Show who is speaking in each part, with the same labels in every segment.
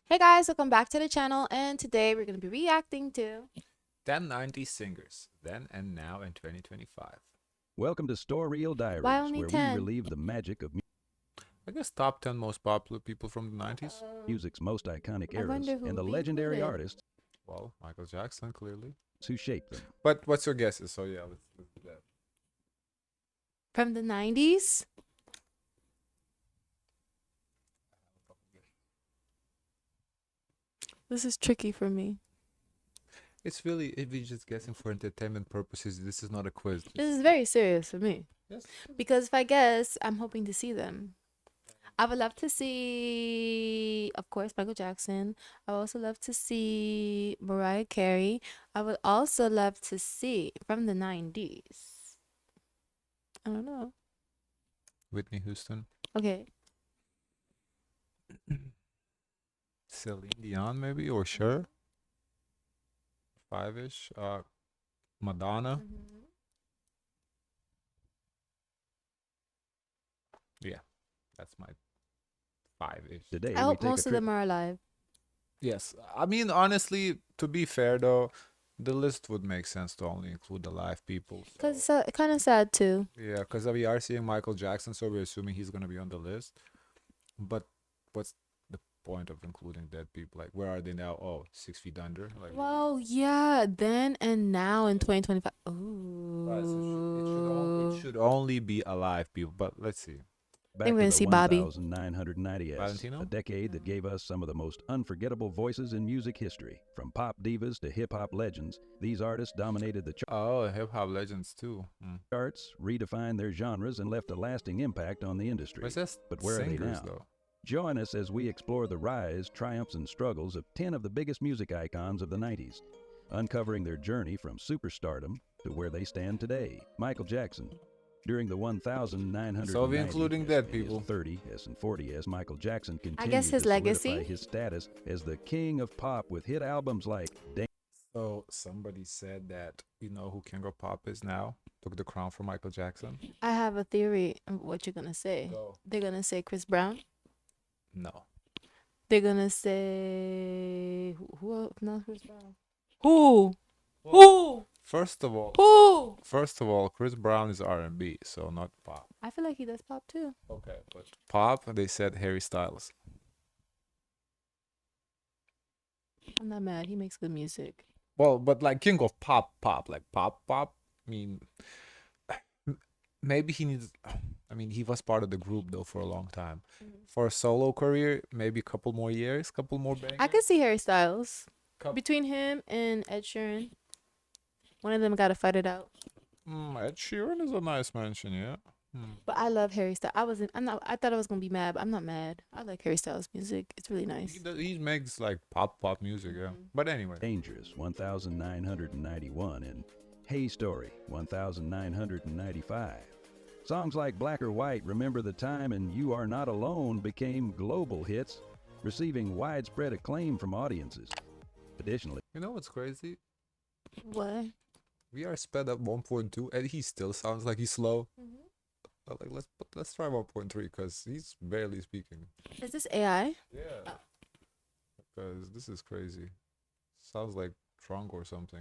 Speaker 1: Hey guys, welcome back to the channel, and today we're going to be reacting to
Speaker 2: 10 90s singers, then and now in 2025.
Speaker 3: Welcome to Store Reel
Speaker 1: Why
Speaker 3: Diaries,
Speaker 1: only
Speaker 3: where
Speaker 1: 10?
Speaker 3: we relive the magic of
Speaker 2: I guess top 10 most popular people from the 90s.
Speaker 3: music's most iconic
Speaker 1: I
Speaker 3: eras
Speaker 1: wonder who
Speaker 3: and the
Speaker 1: would be
Speaker 3: legendary
Speaker 1: included.
Speaker 3: artists
Speaker 2: Well, Michael Jackson, clearly.
Speaker 3: who shaped them.
Speaker 2: But what's your guesses? So, yeah, let's do that.
Speaker 1: From the 90s? This is tricky for me.
Speaker 2: It's really, if we're just guessing for entertainment purposes, this is not a quiz.
Speaker 1: This is very serious for me.
Speaker 2: Yes.
Speaker 1: Because if I guess, I'm hoping to see them. I would love to see, of course, Michael Jackson. I would also love to see Mariah Carey. I would also love to see from the 90s. I don't know.
Speaker 2: Whitney Houston,
Speaker 1: Okay.
Speaker 2: Celine Dion, maybe, or Cher, five-ish. Madonna. Yeah, that's my five-ish.
Speaker 3: Today,
Speaker 1: I
Speaker 3: we
Speaker 1: hope
Speaker 3: take
Speaker 1: most
Speaker 3: a
Speaker 1: of
Speaker 3: trip
Speaker 1: them are alive.
Speaker 2: Yes, I mean, honestly, to be fair though, the list would make sense to only include the live people.
Speaker 1: Because
Speaker 2: So,
Speaker 1: it's kind of sad too.
Speaker 2: yeah, because we are seeing Michael Jackson, so we're assuming he's gonna be on the list. But what's the point of including dead people? Like, where are they now? Oh, 6 feet under. Like,
Speaker 1: Well, yeah, then and now in 2025.
Speaker 2: right, so
Speaker 1: Ooh.
Speaker 2: it should only be alive people. But let's see.
Speaker 3: back
Speaker 1: we're
Speaker 3: to
Speaker 1: gonna
Speaker 3: the
Speaker 1: see Bobby.
Speaker 3: 1990s,
Speaker 2: Valentino?
Speaker 3: a decade that gave us some of the most unforgettable voices in music history. From pop divas to hip-hop legends, these artists dominated the
Speaker 2: Oh, hip hop legends too.
Speaker 3: charts, redefined their genres, and left a lasting impact on the industry.
Speaker 2: But it's just
Speaker 3: But where are they
Speaker 2: singers
Speaker 3: now?
Speaker 2: though.
Speaker 3: Join us as we explore the rise, triumphs, and struggles of 10 of the biggest music icons of the 90s, uncovering their journey from superstardom to where they stand today. Michael Jackson. During the 1990s,
Speaker 2: So we're including dead
Speaker 3: his
Speaker 2: people.
Speaker 3: 30s and 40s, Michael Jackson continued
Speaker 1: guess his
Speaker 3: to solidify
Speaker 1: legacy?
Speaker 3: his status as the king of pop with hit albums like
Speaker 2: So somebody said that you know who King of Pop is now? Took the crown from Michael Jackson.
Speaker 1: I have a theory of what you're gonna say.
Speaker 2: Go.
Speaker 1: They're gonna say Chris Brown.
Speaker 2: No.
Speaker 1: They're gonna say who else? Not Chris Brown. Who? Who?
Speaker 2: First of all, Chris Brown is R&B, so not pop.
Speaker 1: I feel like he does pop too.
Speaker 2: Okay, but pop, they said Harry Styles.
Speaker 1: I'm not mad. He makes good music.
Speaker 2: Well, but like King of Pop, like pop. I mean, maybe he needs. I mean, he was part of the group though for a long time. For a solo career, maybe a couple more years, couple more bangers.
Speaker 1: I could see Harry Styles.
Speaker 2: Coup-
Speaker 1: Between him and Ed Sheeran, one of them got to fight it out.
Speaker 2: Ed Sheeran is a nice mention, yeah.
Speaker 1: But I love Harry Styles. I thought I was gonna be mad, but I'm not mad. I like Harry Styles' music. It's really nice.
Speaker 2: He makes like pop music, yeah. But anyway,
Speaker 3: Dangerous, 1991, and Hey Story, 1995. Songs like Black or White, Remember the Time, and You Are Not Alone became global hits, receiving widespread acclaim from audiences. Additionally,
Speaker 2: you know what's crazy?
Speaker 1: What?
Speaker 2: We are sped up 1.2, and he still sounds like he's slow. Like let's try 1.3 because he's barely speaking.
Speaker 1: Is this AI?
Speaker 2: Yeah. Because this is crazy. Sounds like drunk or something.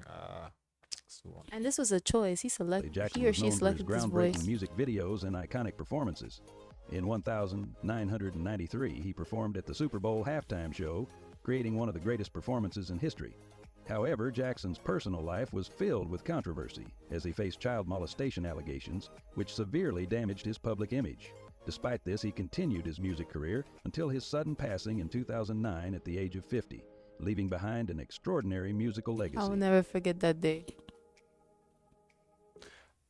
Speaker 1: And this was a choice.
Speaker 3: Jackson
Speaker 1: He or
Speaker 3: was
Speaker 1: she
Speaker 3: known for his
Speaker 1: selected this
Speaker 3: groundbreaking
Speaker 1: voice.
Speaker 3: music videos and iconic performances. In 1993, he performed at the Super Bowl halftime show, creating one of the greatest performances in history. However, Jackson's personal life was filled with controversy as he faced child molestation allegations, which severely damaged his public image. Despite this, he continued his music career until his sudden passing in 2009 at the age of 50, leaving behind an extraordinary musical legacy.
Speaker 1: I will never forget that day.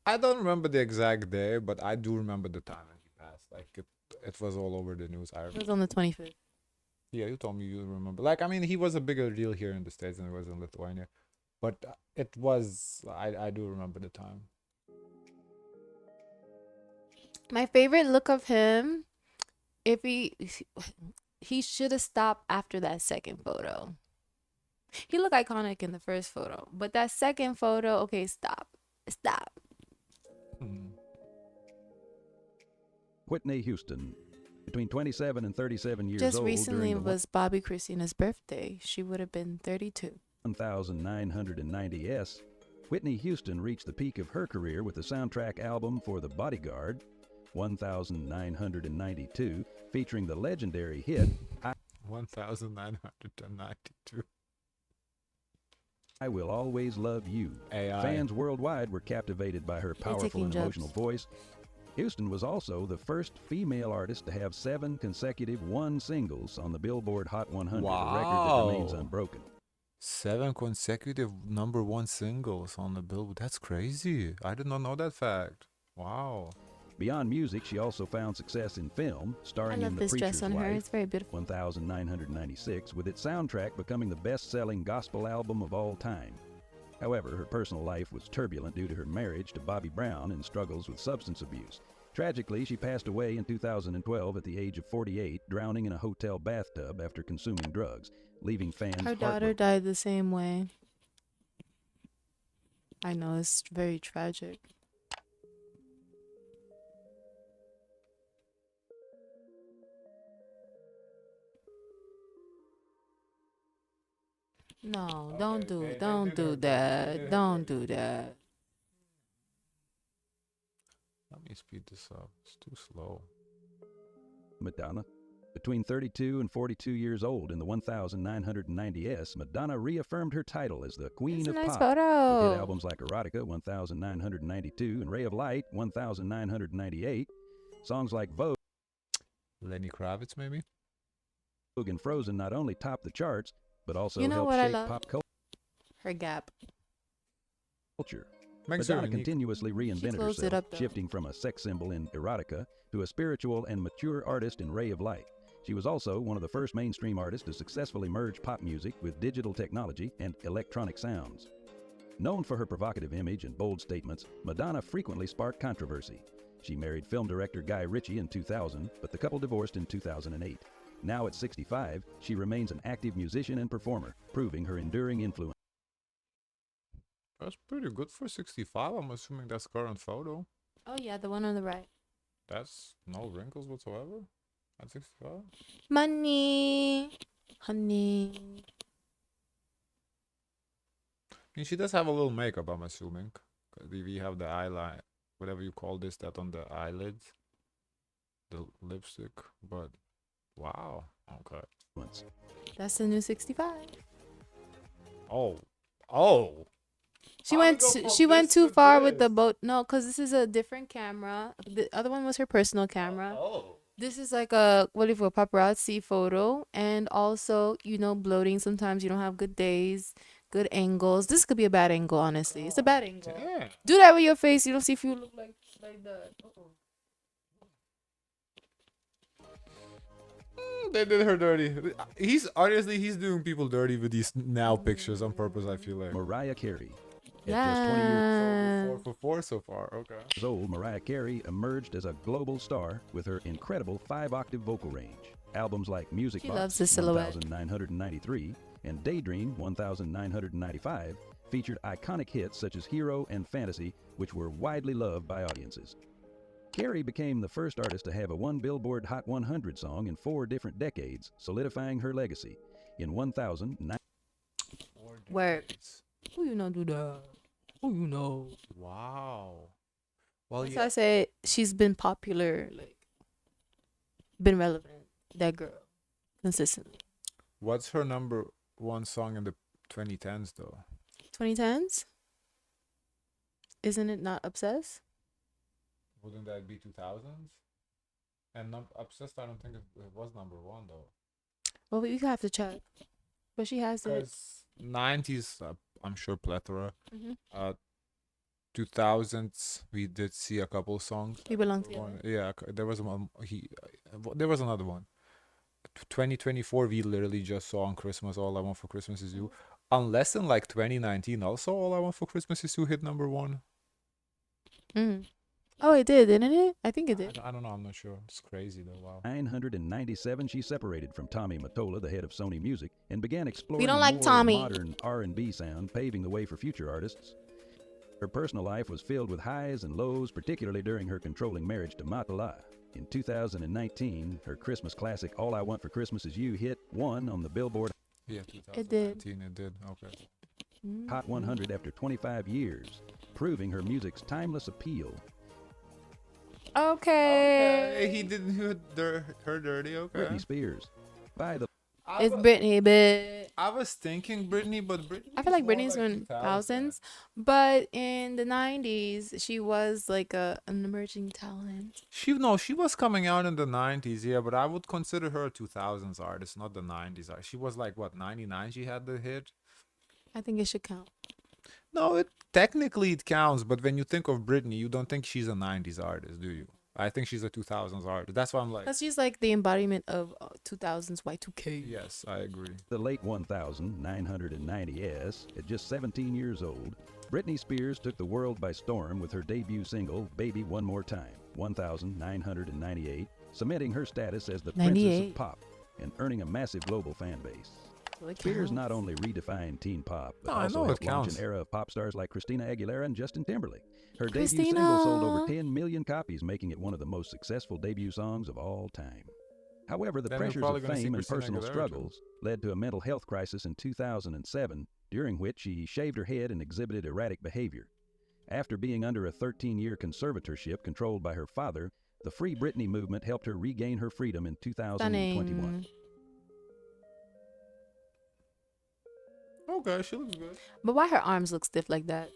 Speaker 2: I don't remember the exact day, but I do remember the time when he passed. Like it was all over the news. I
Speaker 1: It
Speaker 2: remember.
Speaker 1: was on the 25th.
Speaker 2: Yeah, you told me you remember. Like I mean, he was a bigger deal here in the States than it was in Lithuania, but it was. I do remember the time.
Speaker 1: My favorite look of him, if he should have stopped after that second photo. He looked iconic in the first photo, but that second photo, okay, stop.
Speaker 3: Whitney Houston. Between 27 and 37 years
Speaker 1: Just
Speaker 3: old
Speaker 1: recently
Speaker 3: during the
Speaker 1: was Bobby Christina's birthday. She would have been 32.
Speaker 3: 1990s, Whitney Houston reached the peak of her career with the soundtrack album for The Bodyguard, 1992, featuring the legendary hit
Speaker 2: 1992.
Speaker 3: I Will Always Love You.
Speaker 2: AI.
Speaker 3: Fans worldwide were captivated by her powerful
Speaker 1: taking
Speaker 3: and emotional
Speaker 1: jobs.
Speaker 3: voice. Houston was also the first female artist to have 7 consecutive one singles on the Billboard Hot 100, a record that remains
Speaker 2: Wow.
Speaker 3: unbroken.
Speaker 2: 7 consecutive number 1 singles on the Billboard. That's crazy. I did not know that fact. Wow.
Speaker 3: Beyond music, she also found success in film,
Speaker 1: I
Speaker 3: starring in
Speaker 1: love
Speaker 3: The
Speaker 1: this
Speaker 3: Preacher's
Speaker 1: dress on her.
Speaker 3: Wife,
Speaker 1: It's very beautiful.
Speaker 3: 1996, with its soundtrack becoming the best-selling gospel album of all time. However, her personal life was turbulent due to her marriage to Bobby Brown and struggles with substance abuse. Tragically, she passed away in 2012 at the age of 48, drowning in a hotel bathtub after consuming drugs, leaving fans
Speaker 1: Her daughter
Speaker 3: heartbroken.
Speaker 1: died the same way. I know, it's very tragic. No, don't do that. Don't do that.
Speaker 2: Let me speed this up. It's too slow.
Speaker 3: Madonna. Between 32 and 42 years old in the 1990s, Madonna reaffirmed her title as the Queen
Speaker 1: It's a
Speaker 3: of
Speaker 1: nice
Speaker 3: Pop. With hit
Speaker 1: photo.
Speaker 3: albums like Erotica, 1992, and Ray of Light, 1998. Songs like Vogue
Speaker 2: Lenny Kravitz, maybe?
Speaker 3: and Frozen not only topped the charts, but also
Speaker 1: You know
Speaker 3: helped
Speaker 1: what I
Speaker 3: shape
Speaker 1: love?
Speaker 3: pop
Speaker 1: Her gap.
Speaker 3: culture.
Speaker 2: Makes her
Speaker 3: Madonna
Speaker 2: unique.
Speaker 3: continuously reinvented
Speaker 1: closed it
Speaker 3: herself,
Speaker 1: up, though.
Speaker 3: shifting from a sex symbol in Erotica to a spiritual and mature artist in Ray of Light. She was also one of the first mainstream artists to successfully merge pop music with digital technology and electronic sounds. Known for her provocative image and bold statements, Madonna frequently sparked controversy. She married film director Guy Ritchie in 2000, but the couple divorced in 2008. Now at 65, she remains an active musician and performer, proving her enduring influence.
Speaker 2: That's pretty good for 65. I'm assuming that's current photo.
Speaker 1: Oh yeah, the one on the right.
Speaker 2: That's no wrinkles whatsoever at 65.
Speaker 1: Money, honey.
Speaker 2: I mean, she does have a little makeup, I'm assuming. 'Cause we have the eyeline, whatever you call this, that on the eyelids, the lipstick. But wow, okay.
Speaker 1: That's the new 65.
Speaker 2: Oh.
Speaker 1: She
Speaker 2: How
Speaker 1: went.
Speaker 2: we go from
Speaker 1: She went
Speaker 2: this
Speaker 1: too
Speaker 2: to
Speaker 1: far with the
Speaker 2: this?
Speaker 1: boat. No, because this is a different camera. The other one was her personal camera.
Speaker 2: Oh.
Speaker 1: This is like a what if a paparazzi photo, and also bloating. Sometimes you don't have good days, good angles. This could be a bad angle, honestly. It's a bad angle.
Speaker 2: Yeah.
Speaker 1: Do that with your face. You don't see if you look like that.
Speaker 2: They did her dirty. He's honestly, he's doing people dirty with these now pictures on purpose, I feel like.
Speaker 3: Mariah Carey. At just 20 years
Speaker 1: Yeah.
Speaker 2: So 4 so far, okay.
Speaker 3: old, Mariah Carey emerged as a global star with her incredible 5-octave vocal range. Albums like Music
Speaker 1: She
Speaker 3: Box
Speaker 1: loves the silhouette.
Speaker 3: 1993 and Daydream 1995 featured iconic hits such as Hero and Fantasy, which were widely loved by audiences. Carey became the first artist to have a one Billboard Hot 100 song in 4 different decades, solidifying her legacy. In 1009,
Speaker 1: Word. Who you know do that? Who you know?
Speaker 2: Wow. Well,
Speaker 1: That's
Speaker 2: yeah.
Speaker 1: why I say she's been popular, like been relevant. That girl, consistently.
Speaker 2: What's her number 1 song in the 2010s though?
Speaker 1: 2010s. Isn't it not obsessed?
Speaker 2: Wouldn't that be 2000s? And Obsessed, I don't think it was number 1 though.
Speaker 1: Well, we have to check. But she has it.
Speaker 2: Because 90s, I'm sure plethora.
Speaker 1: Mm-hmm.
Speaker 2: 2000s, we did see a couple songs.
Speaker 1: We belong together.
Speaker 2: Yeah, there was one. There was another one. 2024, we literally just saw on Christmas. All I Want for Christmas Is You. Unless in like 2019, also All I Want for Christmas Is You hit number 1.
Speaker 1: Mm. Oh, it did, didn't it? I think it did.
Speaker 2: I don't know. I'm not sure. It's crazy though. Wow.
Speaker 3: 997, she separated from Tommy Mottola, the head of Sony Music, and began exploring
Speaker 1: don't like
Speaker 3: more
Speaker 1: Tommy.
Speaker 3: modern R&B sound, paving the way for future artists. Her personal life was filled with highs and lows, particularly during her controlling marriage to Mottola. In 2019, her Christmas classic All I Want for Christmas Is You hit 1 on the Billboard
Speaker 2: Yeah,
Speaker 1: It did.
Speaker 2: 2019 it did. Okay.
Speaker 3: Hot 100 after 25 years, proving her music's timeless appeal.
Speaker 1: Okay.
Speaker 2: He didn't hear her dirty. Okay.
Speaker 3: Britney Spears. By the
Speaker 1: It's Britney, but
Speaker 2: I was thinking Britney, but Britney.
Speaker 1: I feel like
Speaker 2: is more
Speaker 1: Britney's from
Speaker 2: 2000.
Speaker 1: thousands, but in the 90's, she was like an emerging talent.
Speaker 2: She was coming out in the 90s, yeah, but I would consider her a 2000s artist, not the 90s artist. She was like what, 99 she had the hit?
Speaker 1: I think it should count.
Speaker 2: No, it technically it counts, but when you think of Britney, you don't think she's a 90s artist, do you? I think she's a 2000s artist. That's why I'm like,
Speaker 1: Because she's like the embodiment of 2000s Y2K.
Speaker 2: yes, I agree.
Speaker 3: late 1990s, at just 17 years old, Britney Spears took the world by storm with her debut single, Baby One More Time, 1998, cementing her status as the princess
Speaker 1: 98.
Speaker 3: of pop and earning a massive global fan base.
Speaker 1: So it
Speaker 3: Spears
Speaker 1: counts.
Speaker 3: not only redefined teen pop, but
Speaker 2: No, I
Speaker 3: also
Speaker 2: know
Speaker 3: helped
Speaker 2: it
Speaker 3: launch
Speaker 2: counts.
Speaker 3: an era of pop stars like Christina Aguilera and Justin Timberlake. Her debut single sold over 10 million copies, making it one of the most successful debut songs of all time. However, the
Speaker 2: Then we're
Speaker 3: pressures
Speaker 2: probably
Speaker 3: of
Speaker 2: gonna see
Speaker 3: fame and
Speaker 2: Christina
Speaker 3: personal
Speaker 2: Aguilera, too.
Speaker 3: struggles led to a mental health crisis in 2007, during which she shaved her head and exhibited erratic behavior. After being under a 13-year conservatorship controlled by her father, the Free Britney movement helped her regain her freedom in 2021.
Speaker 1: Stunning.
Speaker 2: Okay, she looks good.
Speaker 1: But why her arms look stiff like that?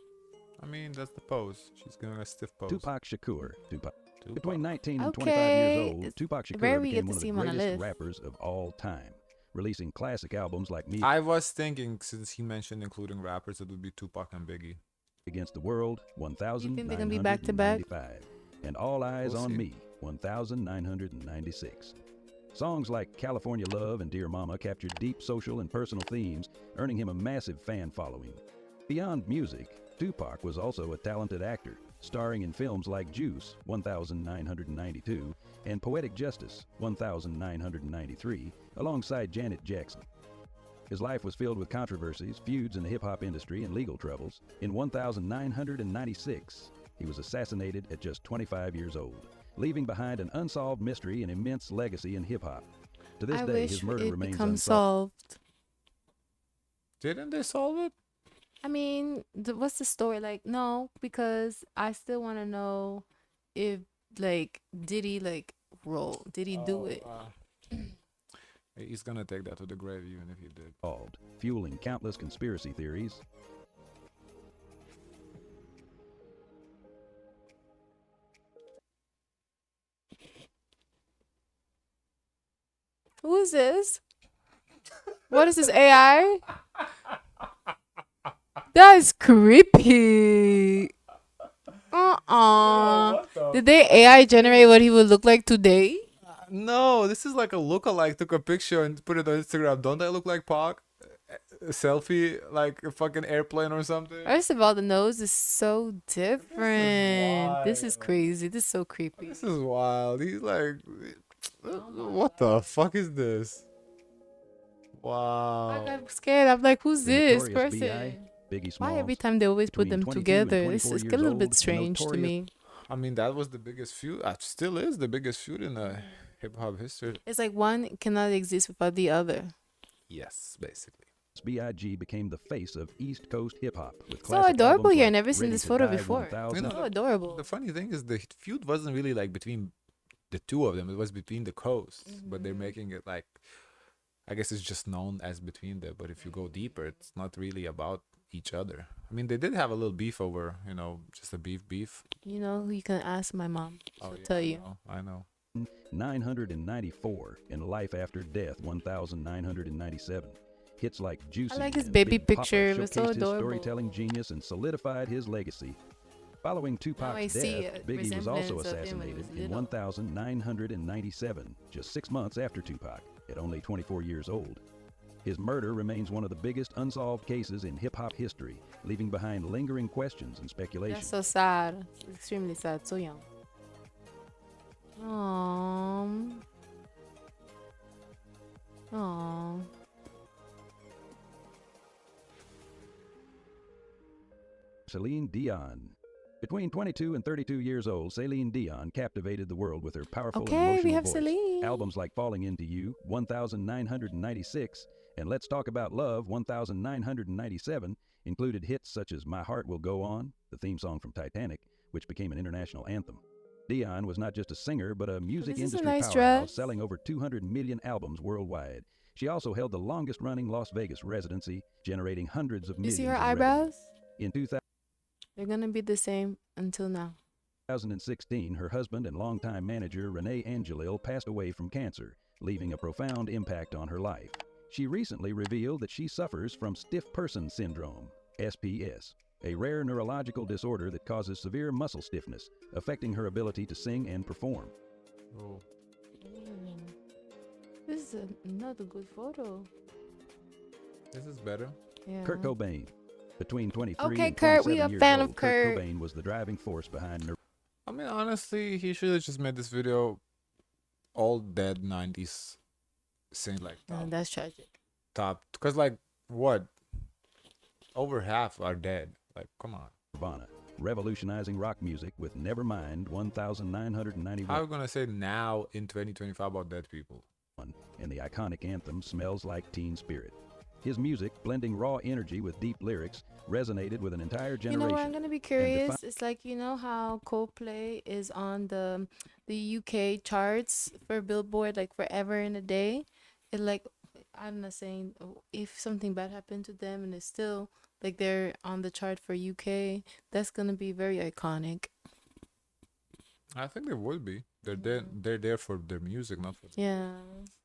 Speaker 2: I mean, that's the pose. She's giving a stiff pose.
Speaker 3: Tupac Shakur.
Speaker 2: Tupac.
Speaker 3: Between 19 and 25
Speaker 1: Okay,
Speaker 3: years old,
Speaker 1: it's
Speaker 3: Tupac
Speaker 1: rare
Speaker 3: Shakur
Speaker 1: we
Speaker 3: became
Speaker 1: get to
Speaker 3: one of
Speaker 1: see
Speaker 3: the
Speaker 1: him on a
Speaker 3: greatest
Speaker 1: list.
Speaker 3: rappers of all time, releasing classic albums like Me
Speaker 2: I was thinking, since he mentioned including rappers, it would be Tupac and Biggie.
Speaker 3: Against the World,
Speaker 1: You think they're gonna be back to back?
Speaker 3: 1995, and All Eyes
Speaker 2: We'll
Speaker 3: on
Speaker 2: see.
Speaker 3: Me, 1996. Songs like California Love and Dear Mama captured deep social and personal themes, earning him a massive fan following. Beyond music, Tupac was also a talented actor, starring in films like Juice, 1992, and Poetic Justice, 1993, alongside Janet Jackson. His life was filled with controversies, feuds in the hip-hop industry, and legal troubles. In 1996, he was assassinated at just 25 years old, leaving behind an unsolved mystery and immense legacy in hip-hop. To this
Speaker 1: I
Speaker 3: day,
Speaker 1: wish
Speaker 3: his murder
Speaker 1: it
Speaker 3: remains
Speaker 1: becomes
Speaker 3: unsolved.
Speaker 1: solved.
Speaker 2: Didn't they solve it?
Speaker 1: I mean, what's the story? Like, no, because I still want to know if, like, did he, like, roll? Did he do it?
Speaker 2: He's gonna take that to the grave, even if he did.
Speaker 3: Fueling countless conspiracy theories.
Speaker 1: Who is this? What is this AI? That is creepy. Did they AI generate what he would look like today?
Speaker 2: No, this is like a lookalike. Took a picture and put it on Instagram. Don't I look like Pac? A selfie, like a fucking airplane or something.
Speaker 1: First of all, the nose is so different. This is
Speaker 2: wild.
Speaker 1: crazy. This is so creepy.
Speaker 2: This is wild. He's like, what the fuck is this?
Speaker 1: I
Speaker 2: Wow.
Speaker 1: got scared. I'm like, who's
Speaker 3: The
Speaker 1: this
Speaker 3: Notorious
Speaker 1: person?
Speaker 3: B.I.G, Biggie
Speaker 1: Why every
Speaker 3: Smalls.
Speaker 1: time they always put
Speaker 3: Between
Speaker 1: them
Speaker 3: 22
Speaker 1: together?
Speaker 3: and
Speaker 1: It's
Speaker 3: 24
Speaker 1: a
Speaker 3: years
Speaker 1: little
Speaker 3: old,
Speaker 1: bit
Speaker 3: the
Speaker 1: strange to
Speaker 3: Notorious-
Speaker 1: me.
Speaker 2: I mean, that was the biggest feud. Still is the biggest feud in hip hop history.
Speaker 1: It's like one cannot exist without the other.
Speaker 2: Yes, basically.
Speaker 3: B.I.G. became the face of East Coast hip-hop. With
Speaker 1: So
Speaker 3: classic
Speaker 1: adorable
Speaker 3: albums
Speaker 1: here.
Speaker 3: like
Speaker 1: Never seen
Speaker 3: Ready
Speaker 1: this
Speaker 3: to
Speaker 1: photo
Speaker 3: Die
Speaker 1: before.
Speaker 3: 1000.
Speaker 2: You know,
Speaker 1: So adorable.
Speaker 2: The funny thing is the feud wasn't really like between the two of them. It was between the coasts, but they're making it like, I guess it's just known as between them. But if you go deeper, it's not really about each other. I mean, they did have a little beef over, just a beef.
Speaker 1: You know, you can ask my mom. She'll
Speaker 2: Oh, yeah,
Speaker 1: tell you.
Speaker 2: I know.
Speaker 3: 994 and Life After Death 1997. Hits like Juicy
Speaker 1: I like his
Speaker 3: and
Speaker 1: baby
Speaker 3: Big Papa
Speaker 1: picture. It was so
Speaker 3: showcased his
Speaker 1: adorable.
Speaker 3: storytelling genius and solidified his legacy. Following
Speaker 1: I
Speaker 3: Tupac's
Speaker 1: see
Speaker 3: death,
Speaker 1: a
Speaker 3: Biggie was also
Speaker 1: resemblance of him when he
Speaker 3: assassinated
Speaker 1: was
Speaker 3: in
Speaker 1: little.
Speaker 3: 1997, just 6 months after Tupac, at only 24 years old. His murder remains one of the biggest unsolved cases in hip-hop history, leaving behind lingering questions and speculation.
Speaker 1: That's so sad. It's extremely sad. So young. Aww. Aww.
Speaker 3: Celine Dion. Between 22 and 32 years old, Celine Dion captivated the world with her powerful and
Speaker 1: Okay, we
Speaker 3: emotional
Speaker 1: have
Speaker 3: voice.
Speaker 1: Celine.
Speaker 3: Albums like Falling Into You, 1996, and Let's Talk About Love, 1997, included hits such as My Heart Will Go On, the theme song from Titanic, which became an international anthem. Dion was not just a singer, but a music
Speaker 1: This is a
Speaker 3: industry
Speaker 1: nice
Speaker 3: powerhouse,
Speaker 1: dress.
Speaker 3: selling over 200 million albums worldwide. She also held the longest-running Las Vegas residency, generating hundreds of
Speaker 1: You
Speaker 3: millions
Speaker 1: see her
Speaker 3: in revenue.
Speaker 1: eyebrows?
Speaker 3: In
Speaker 1: They're gonna be the same until now.
Speaker 3: 2016, her husband and longtime manager Renee Angelil passed away from cancer, leaving a profound impact on her life. She recently revealed that she suffers from stiff person syndrome, SPS, a rare neurological disorder that causes severe muscle stiffness, affecting her ability to sing and perform.
Speaker 2: Oh.
Speaker 1: This is another good photo.
Speaker 2: This is better.
Speaker 1: Yeah.
Speaker 3: Kurt Cobain. Between 23
Speaker 1: Okay,
Speaker 3: and
Speaker 1: Kurt, we
Speaker 3: 27
Speaker 1: a
Speaker 3: years
Speaker 1: fan
Speaker 3: old,
Speaker 1: of
Speaker 3: Kurt
Speaker 1: Kurt.
Speaker 3: Cobain was the driving force behind Nirvana.
Speaker 2: I mean, honestly, he should have just made this video all dead 90s sing like
Speaker 1: That's tragic.
Speaker 2: top. Because, like, what? Over half are dead. Like, come on.
Speaker 3: Nirvana, revolutionizing rock music with Nevermind 1991.
Speaker 2: How are we going to say now in 2025 about dead people?
Speaker 3: And the iconic anthem Smells Like Teen Spirit. His music, blending raw energy with deep lyrics, resonated with an entire
Speaker 1: You
Speaker 3: generation.
Speaker 1: know what? I'm gonna be curious. It's like, you know how Coldplay is on the UK charts for Billboard like forever and a day. It like, I'm not saying if something bad happened to them and it's still like they're on the chart for UK, that's gonna be very iconic.
Speaker 2: I think they would be. They're there for their music, not for.
Speaker 1: Yeah.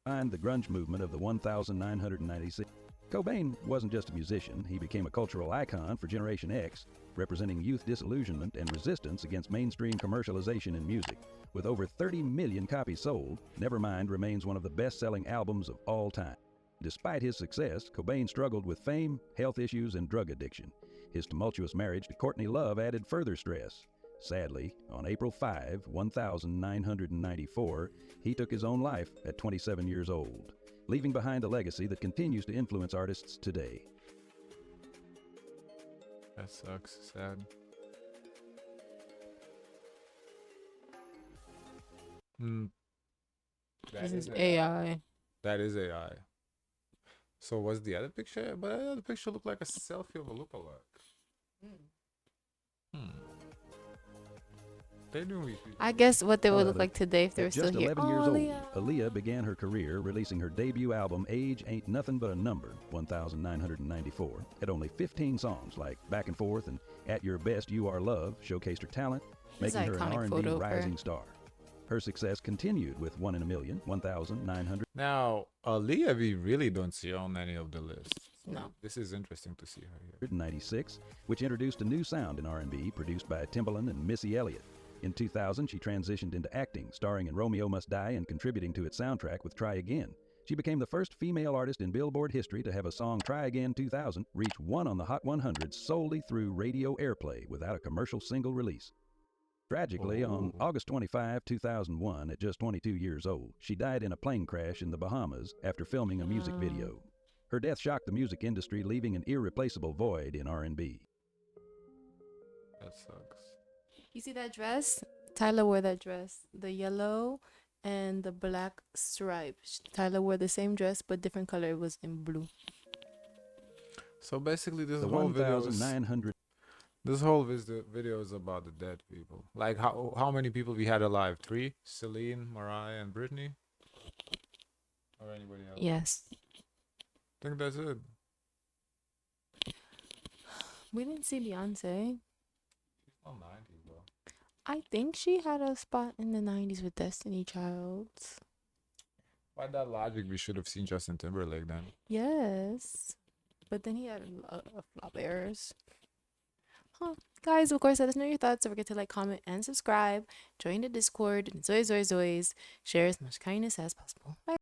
Speaker 3: Behind the grunge movement of the 1996. Cobain wasn't just a musician, he became a cultural icon for Generation X, representing youth disillusionment and resistance against mainstream commercialization in music. With over 30 million copies sold, Nevermind remains one of the best-selling albums of all time. Despite his success, Cobain struggled with fame, health issues, and drug addiction. His tumultuous marriage to Courtney Love added further stress. Sadly, on April 5, 1994, he took his own life at 27 years old, leaving behind a legacy that continues to influence artists today.
Speaker 2: That sucks. Sad. Hmm.
Speaker 1: This is AI.
Speaker 2: That is AI. So what's the other picture? But the other picture looked like a selfie of a lookalike. Hmm. They do.
Speaker 1: I guess what they would look
Speaker 3: However,
Speaker 1: like today if they were
Speaker 3: At
Speaker 1: still
Speaker 3: just
Speaker 1: here.
Speaker 3: 11 years old,
Speaker 1: Aaliyah.
Speaker 3: Aaliyah began her career releasing her debut album Age Ain't Nothing But a Number, 1994. At only 15 songs like Back and Forth and At Your Best You Are Love showcased her talent,
Speaker 1: This is
Speaker 3: making her an
Speaker 1: iconic
Speaker 3: R&B
Speaker 1: photo of her.
Speaker 3: rising star. Her success continued with One in a Million, 1900.
Speaker 2: Now, Aaliyah, we really don't see on any of the lists. So
Speaker 1: No.
Speaker 2: This is interesting to see her here.
Speaker 3: 1996, which introduced a new sound in R&B produced by Timbaland and Missy Elliott. In 2000, she transitioned into acting, starring in Romeo Must Die and contributing to its soundtrack with Try Again. She became the first female artist in Billboard history to have a song Try Again 2000 reach 1 on the Hot 100 solely through radio airplay without a commercial single release. Tragically, on August 25, 2001, at just 22 years old, she died in a plane crash in the Bahamas after filming a music video. Her death shocked the music industry, leaving an irreplaceable void in R&B.
Speaker 2: That sucks.
Speaker 1: You see that dress? Tyler wore that dress. The yellow and the black stripe. Tyler wore the same dress, but different color. It was in blue.
Speaker 2: So basically, this
Speaker 3: The
Speaker 2: whole video is
Speaker 3: 1,900
Speaker 2: video is about the dead people. Like how many people we had alive? 3? Celine, Mariah, and Britney. Or anybody else?
Speaker 1: Yes.
Speaker 2: I think that's it.
Speaker 1: We didn't see Beyonce.
Speaker 2: She's not 90s though.
Speaker 1: I think she had a spot in the 90s with Destiny Child.
Speaker 2: By that logic, we should have seen Justin Timberlake then.
Speaker 1: Yes. But then he had a lot of flop errors. Huh. Guys, of course, let us know your thoughts. Don't forget to like, comment, and subscribe. Join the Discord. And zoys, zoys, zoys. Share as much kindness as possible. Bye.